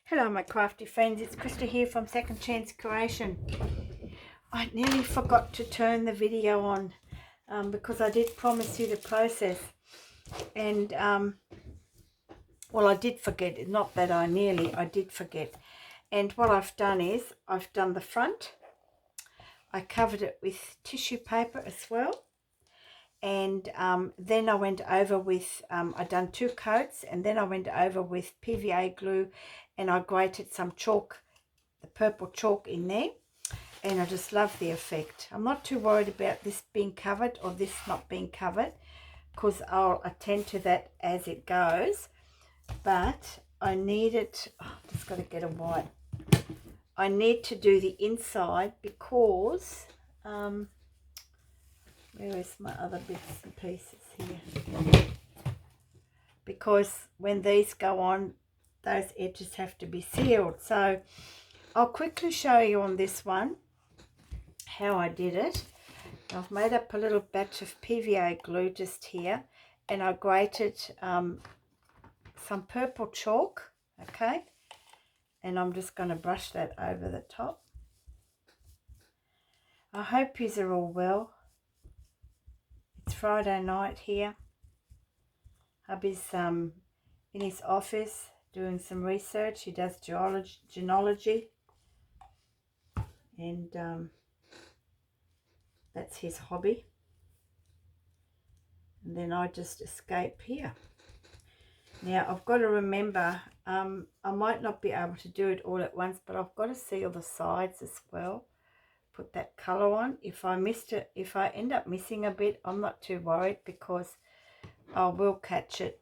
Hello my crafty friends, it's Krista here from Second Chance Creation. I nearly forgot to turn the video on because I did promise you the process, and well, I did forget. Not that I did forget. And what I've done is I've done the front. I covered it with tissue paper as well, and then I went over with I done 2 coats, and then I went over with PVA glue, and I grated some chalk, the purple chalk, in there, and I just love the effect. I'm not too worried about this being covered or this not being covered, because I'll attend to that as it goes. But I need it, just got to get a white. I need to do the inside because where is my other bits and pieces here? Because when these go on, those edges have to be sealed. So I'll quickly show you on this one how I did it. I've made up a little batch of PVA glue just here, and I grated some purple chalk, okay, and I'm just going to brush that over the top. I hope yous are all well. It's Friday night here. Hubby's in his office doing some research. He does genealogy, and that's his hobby. And then I just escape here. Now I've got to remember, I might not be able to do it all at once, but I've got to seal the sides as well. Put that colour on. If I missed it, if I end up missing a bit, I'm not too worried, because I will catch it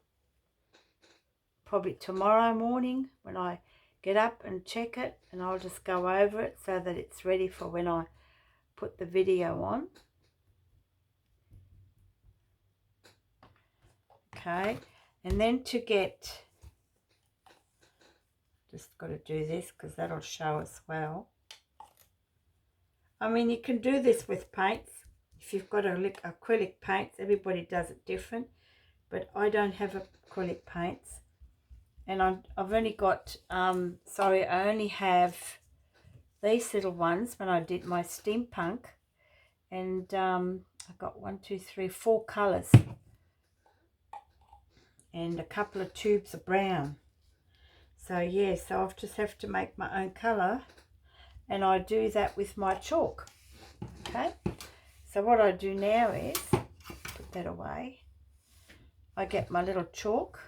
probably tomorrow morning when I get up and check it, and I'll just go over it so that it's ready for when I put the video on. Okay, and then to get, just got to do this because that'll show as well. I mean, you can do this with paints. If you've got acrylic paints, everybody does it different, but I don't have acrylic paints, and I've only got sorry, I only have these little ones when I did my steampunk, and I got 1, 2, 3, 4 colors and a couple of tubes of brown. So yeah, so I'll just have to make my own color, and I do that with my chalk. Okay, so what I do now is put that away. I get my little chalk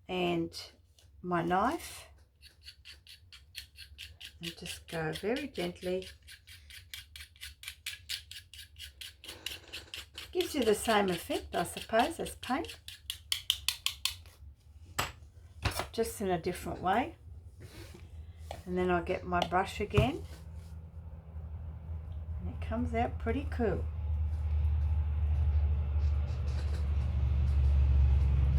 and my knife, and just go very gently. Gives you the same effect, I suppose, as paint, just in a different way. And then I get my brush again, and it comes out pretty cool.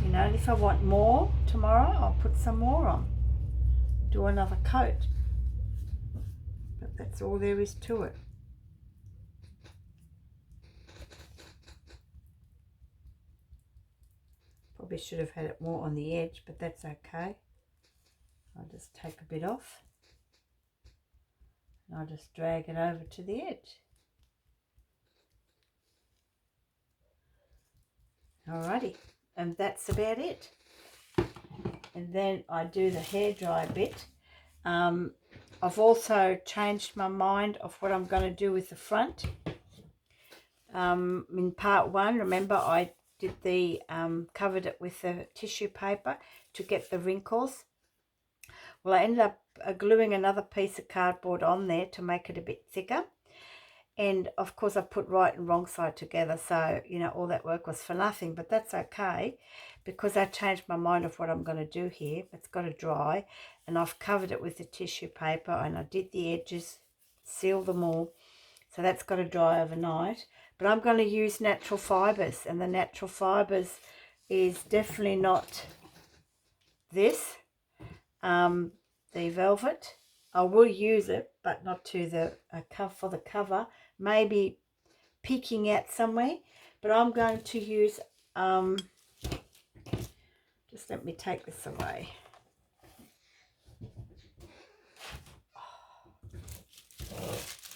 You know, if I want more tomorrow, I'll put some more on, do another coat, but that's all there is to it. Probably should have had it more on the edge, but that's okay. I'll just take a bit off, and I'll just drag it over to the edge. Alrighty, and that's about it. And then I do the hairdryer bit. I've also changed my mind of what I'm going to do with the front. In part 1, remember, I did the covered it with the tissue paper to get the wrinkles. Well, I ended up gluing another piece of cardboard on there to make it a bit thicker, and of course I put right and wrong side together, so you know, all that work was for nothing. But that's okay, because I changed my mind of what I'm going to do here. It's got to dry, and I've covered it with the tissue paper, and I did the edges, sealed them all, so that's got to dry overnight. But I'm going to use natural fibers, and the natural fibers is definitely not this, the velvet. I will use it, but not to the cover, for the cover, maybe peeking out somewhere. But I'm going to use just let me take this away.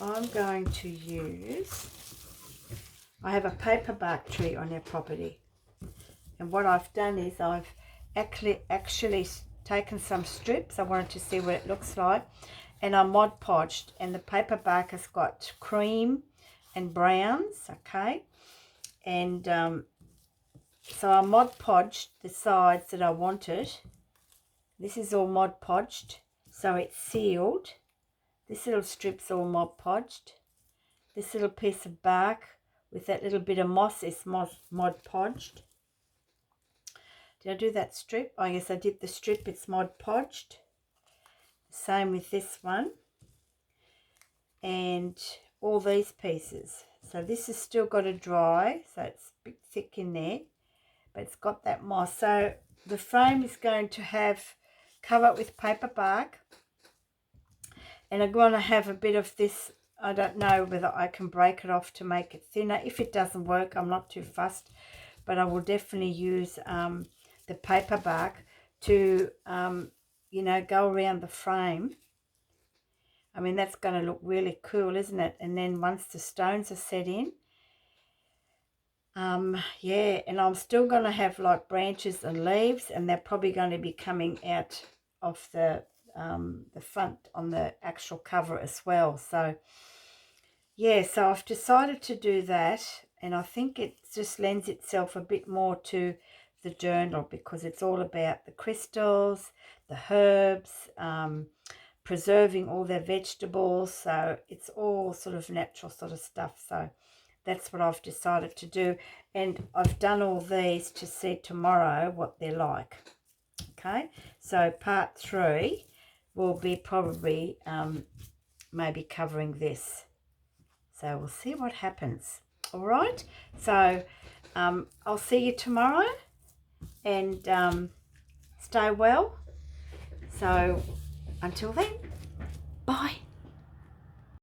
I'm going to use, I have a paperbark tree on our property, and what I've done is I've actually taken some strips. I wanted to see what it looks like, and I Mod Podged, and the paperbark has got cream and browns, okay, and so I Mod Podged the sides that I wanted. This is all Mod Podged, so it's sealed. This little strip's all Mod Podged. This little piece of bark with that little bit of moss is Mod Podged. Did I do that strip? Oh yes, I did the strip. It's Mod Podged. Same with this one. And all these pieces. So this has still got to dry, so it's a bit thick in there, but it's got that moss. So the frame is going to have, cover it with paperbark, and I'm going to have a bit of this. I don't know whether I can break it off to make it thinner. If it doesn't work, I'm not too fussed, but I will definitely use the paperbark to, you know, go around the frame. I mean, that's going to look really cool, isn't it? And then once the stones are set in, yeah, and I'm still going to have like branches and leaves, and they're probably going to be coming out of the front on the actual cover as well. So yeah, so I've decided to do that, and I think it just lends itself a bit more to the journal, because it's all about the crystals, the herbs, preserving all their vegetables, so it's all sort of natural sort of stuff. So that's what I've decided to do, and I've done all these to see tomorrow what they're like. Okay, so part 3 will be probably maybe covering this, so we'll see what happens. All right, so I'll see you tomorrow, and stay well. So until then, bye.